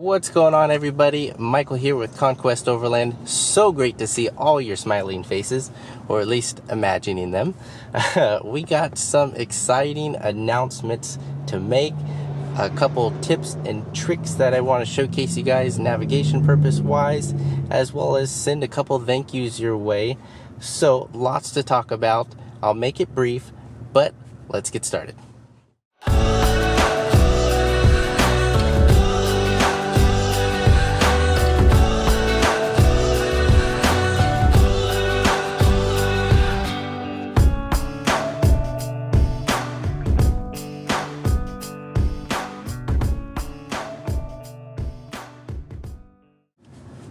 What's going on, everybody? Michael here with Conquest Overland. So great to see all your smiling faces, or at least imagining them. We got some exciting announcements to make, a couple tips and tricks that I want to showcase you guys navigation purpose wise, as well as send a couple thank yous your way. So lots to talk about. I'll make it brief, but let's get started.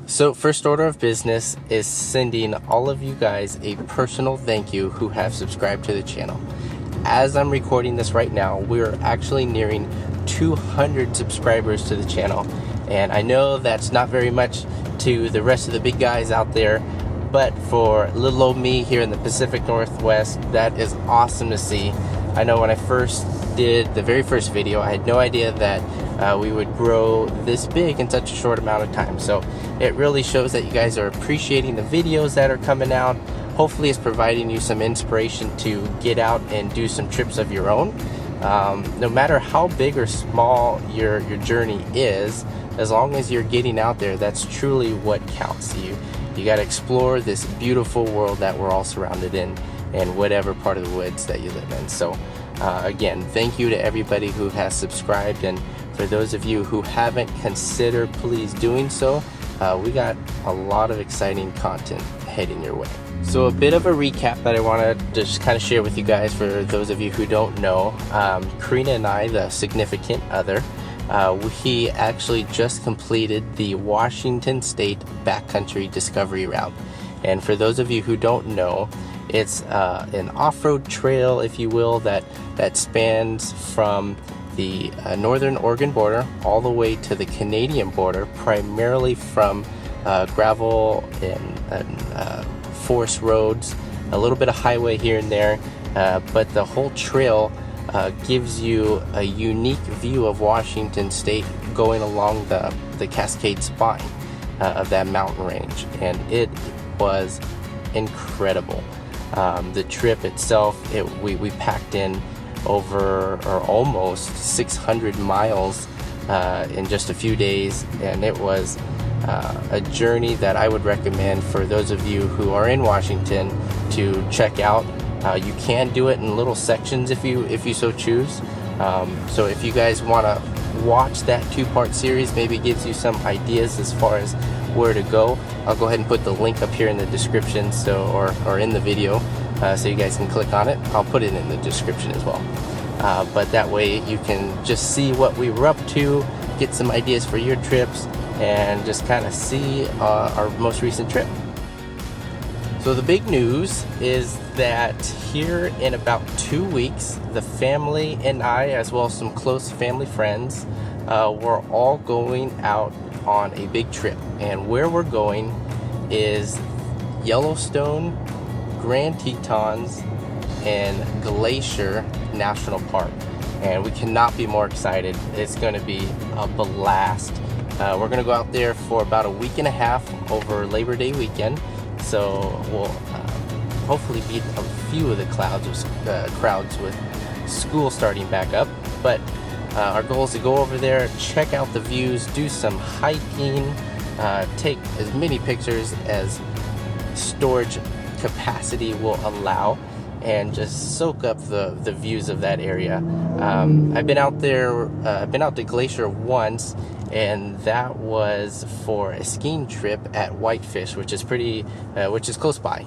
So first order of business is sending all of you guys a personal thank you who have subscribed to the channel. As I'm recording this right now, we're actually nearing 200 subscribers to the channel. And I know that's not very much to the rest of the big guys out there, but for little old me here in the Pacific Northwest, that is awesome to see. I know when I first did the very first video, I had no idea that we would grow this big in such a short amount of time. So it really shows that you guys are appreciating the videos that are coming out. Hopefully it's providing you some inspiration to get out and do some trips of your own. No matter how big or small your journey is, as long as you're getting out there, that's truly what counts. You got to explore this beautiful world that we're all surrounded in whatever part of the woods that you live in. So again, thank you to everybody who has subscribed, and for those of you who haven't, consider please doing so. We got a lot of exciting content heading your way. So a bit of a recap that I want to just kind of share with you guys for those of you who don't know. Karina and I, the significant other, he actually just completed the Washington State Backcountry Discovery Route. And for those of you who don't know, it's an off-road trail, if you will, that spans from the northern Oregon border all the way to the Canadian border, primarily from gravel and forest roads, a little bit of highway here and there, but the whole trail gives you a unique view of Washington State going along the Cascade Spine of that mountain range, and it was incredible. The trip itself, we packed in over or almost 600 miles in just a few days, and it was a journey that I would recommend for those of you who are in Washington to check out. You can do it in little sections if you so choose. So if you guys want to watch that two-part series, maybe it gives you some ideas as far as where to go. I'll go ahead and put the link up here in the description, or in the video, so you guys can click on it. I'll put it in the description as well. But that way you can just see what we were up to, get some ideas for your trips, and just kind of see our most recent trip. So the big news is that here in about 2 weeks, the family and I, as well as some close family friends, we're all going out on a big trip. And where we're going is Yellowstone, Grand Tetons, and Glacier National Park. And we cannot be more excited. It's going to be a blast. We're going to go out there for about a week and a half over Labor Day weekend. So we'll hopefully beat a few of the crowds with school starting back up. But our goal is to go over there, check out the views, do some hiking, take as many pictures as storage capacity will allow, and just soak up the views of that area. I've been out there, I've been out to Glacier once, and that was for a skiing trip at Whitefish, which is close by.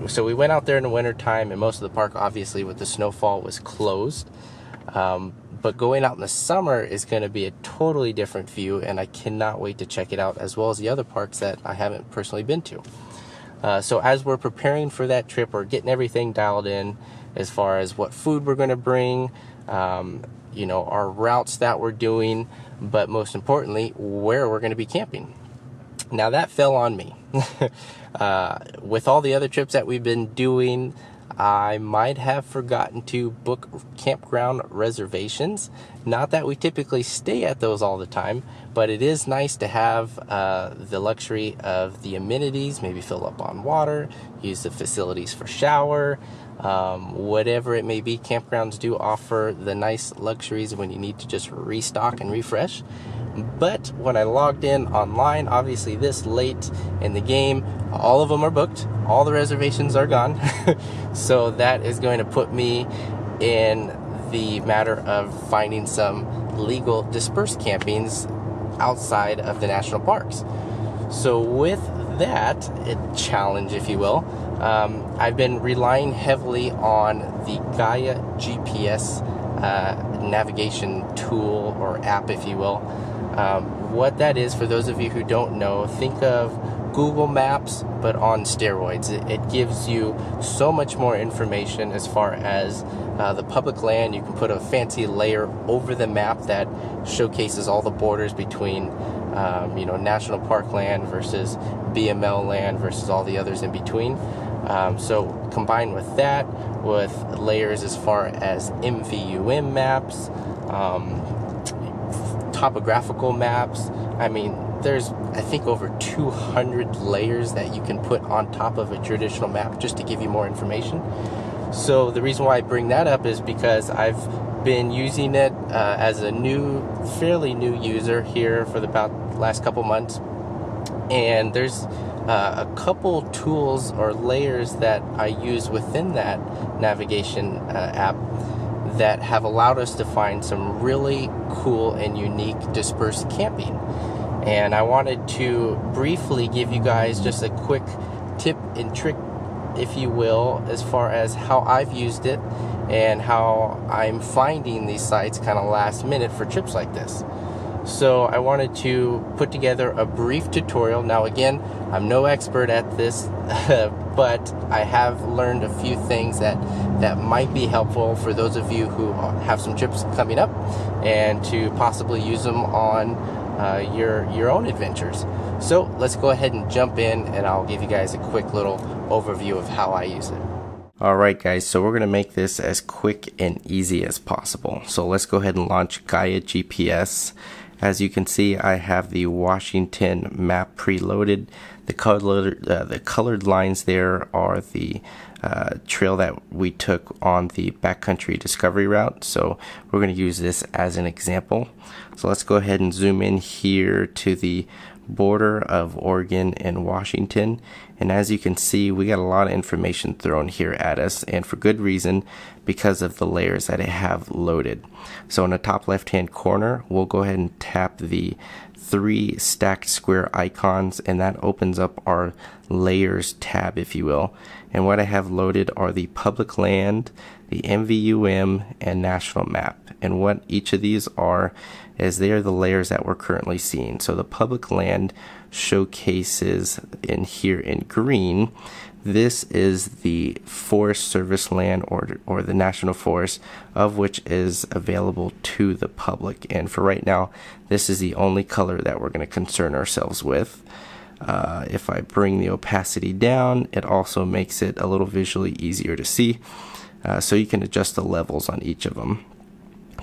So we went out there in the winter time, and most of the park, obviously with the snowfall, was closed. But going out in the summer is going to be a totally different view, and I cannot wait to check it out, as well as the other parks that I haven't personally been to. So as we're preparing for that trip, we're getting everything dialed in as far as what food we're going to bring, our routes that we're doing, but most importantly, where we're going to be camping. Now that fell on me. With all the other trips that we've been doing, I might have forgotten to book campground reservations. Not that we typically stay at those all the time, but it is nice to have the luxury of the amenities, maybe fill up on water, use the facilities for shower, whatever it may be. Campgrounds do offer the nice luxuries when you need to just restock and refresh. But when I logged in online, obviously this late in the game, all of them are booked, all the reservations are gone. So that is going to put me in the matter of finding some legal dispersed campings outside of the national parks. So with that challenge, if you will, I've been relying heavily on the Gaia GPS navigation tool or app, if you will. What that is, for those of you who don't know, think of Google Maps but on steroids. It gives you so much more information as far as the public land. You can put a fancy layer over the map that showcases all the borders between national park land versus BML land versus all the others in between. So combined with that, with layers as far as MVUM maps, topographical maps, there's, I think, over 200 layers that you can put on top of a traditional map just to give you more information. So the reason why I bring that up is because I've been using it as a fairly new user here for the last couple months, and there's a couple tools or layers that I use within that navigation app that have allowed us to find some really cool and unique dispersed camping. And I wanted to briefly give you guys just a quick tip and trick, if you will, as far as how I've used it and how I'm finding these sites kind of last minute for trips like this. So I wanted to put together a brief tutorial. Now again, I'm no expert at this, but I have learned a few things that might be helpful for those of you who have some trips coming up and to possibly use them on your own adventures. So let's go ahead and jump in, and I'll give you guys a quick little overview of how I use it. Alright guys, so we're going to make this as quick and easy as possible. So let's go ahead and launch Gaia GPS. As you can see, I have the Washington map preloaded. The colored lines there are the trail that we took on the backcountry discovery route. So we're going to use this as an example. So let's go ahead and zoom in here to the border of Oregon and Washington, and as you can see, we got a lot of information thrown here at us, and for good reason, because of the layers that I have loaded. So in the top left hand corner, we'll go ahead and tap the 3 stacked square icons, and that opens up our layers tab, if you will. And what I have loaded are the public land, the MVUM, and national map. And what each of these are is they are the layers that we're currently seeing. So the public land showcases in here in green. This is the Forest Service land or the National Forest, of which is available to the public. And for right now, this is the only color that we're going to concern ourselves with. If I bring the opacity down, it also makes it a little visually easier to see. So you can adjust the levels on each of them.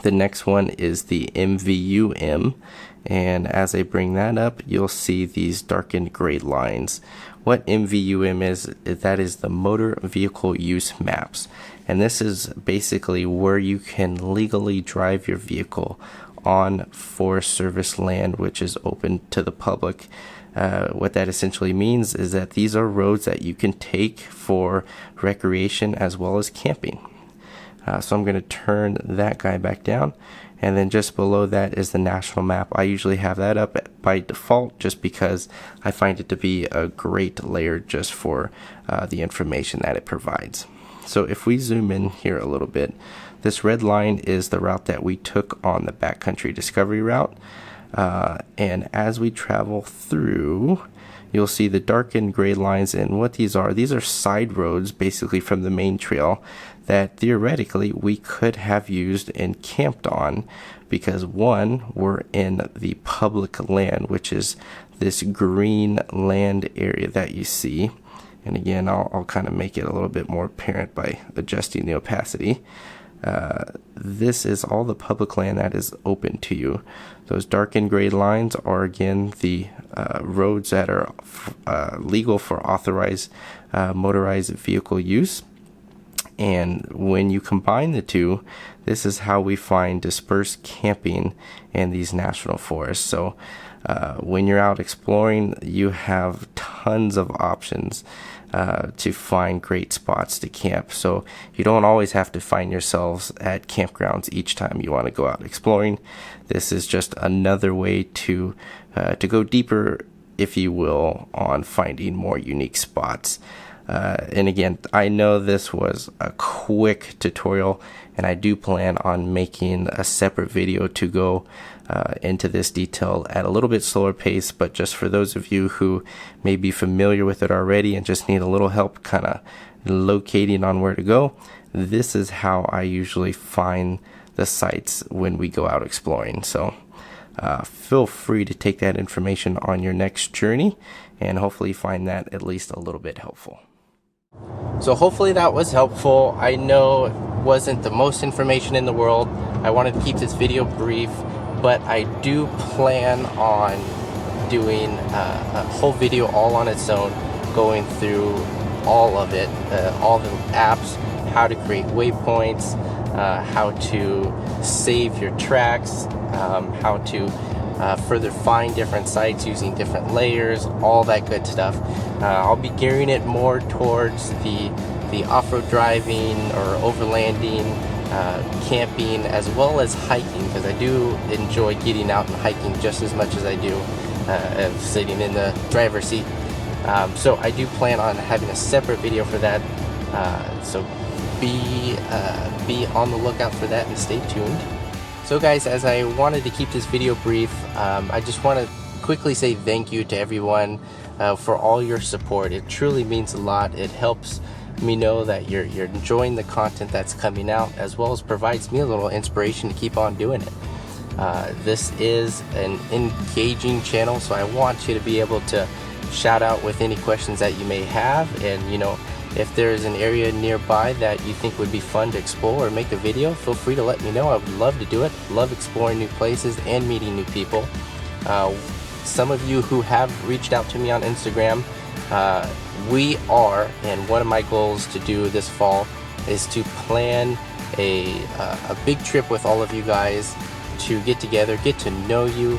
The next one is the MVUM, and as I bring that up, you'll see these darkened gray lines. What MVUM is, that is the motor vehicle use maps, and this is basically where you can legally drive your vehicle on Forest Service land, which is open to the public. What that essentially means is that these are roads that you can take for recreation as well as camping. So I'm going to turn that guy back down, and then just below that is the national map. I usually have that up by default just because I find it to be a great layer just for the information that it provides. So if we zoom in here a little bit, this red line is the route that we took on the backcountry discovery route, and as we travel through, you'll see the darkened gray lines, and what these are side roads basically from the main trail that theoretically we could have used and camped on, because one, we're in the public land, which is this green land area that you see. And again, I'll kind of make it a little bit more apparent by adjusting the opacity. this is all the public land that is open to you. Those dark and gray lines are again the roads that are legal for authorized motorized vehicle use. And when you combine the two, this is how we find dispersed camping in these national forests. So when you're out exploring, you have tons of options to find great spots to camp. So you don't always have to find yourselves at campgrounds each time you want to go out exploring. This is just another way to go deeper, if you will, on finding more unique spots. And again, I know this was a quick tutorial, and I do plan on making a separate video to go into this detail at a little bit slower pace. But just for those of you who may be familiar with it already and just need a little help kind of locating on where to go, this is how I usually find the sites when we go out exploring. So feel free to take that information on your next journey, and hopefully find that at least a little bit helpful. So hopefully that was helpful. I know it wasn't the most information in the world. I wanted to keep this video brief, but I do plan on doing a whole video all on its own, going through all of it, all the apps, how to create waypoints, how to save your tracks, how to further find different sites using different layers, all that good stuff. I'll be gearing it more towards the off-road driving or overlanding, camping, as well as hiking, because I do enjoy getting out and hiking just as much as I do sitting in the driver's seat. So I do plan on having a separate video for that. So be on the lookout for that and stay tuned. So guys, as I wanted to keep this video brief, I just want to quickly say thank you to everyone for all your support. It truly means a lot. It helps me know that you're enjoying the content that's coming out, as well as provides me a little inspiration to keep on doing it. This is an engaging channel, so I want you to be able to shout out with any questions that you may have, and if there is an area nearby that you think would be fun to explore or make a video, feel free to let me know. I would love to do it. Love exploring new places and meeting new people. Some of you who have reached out to me on Instagram, and one of my goals to do this fall is to plan a big trip with all of you guys to get together, get to know you,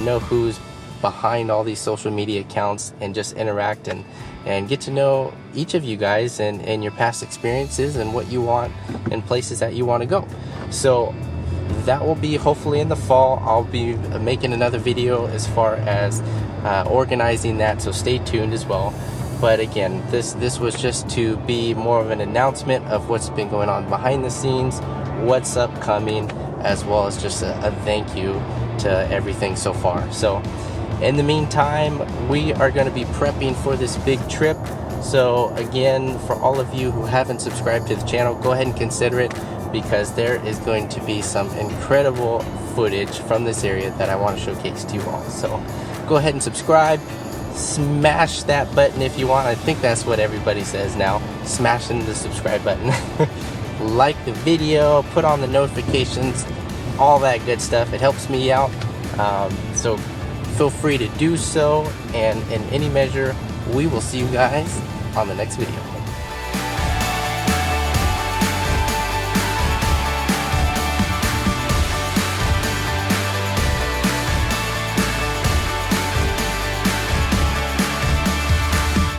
know who's behind all these social media accounts, and just interact and get to know each of you guys and your past experiences and what you want and places that you want to go. So that will be hopefully in the fall. I'll be making another video as far as organizing that, so stay tuned as well. But again, this was just to be more of an announcement of what's been going on behind the scenes, what's upcoming, as well as just a thank you to everything so far. So in the meantime, we are going to be prepping for this big trip. So again, for all of you who haven't subscribed to the channel, go ahead and consider it, because there is going to be some incredible footage from this area that I want to showcase to you all. So go ahead and subscribe, smash that button if you want. I think that's what everybody says now, smashing the subscribe button. Like the video, put on the notifications, all that good stuff. It helps me out. So feel free to do so, and in any measure, we will see you guys on the next video.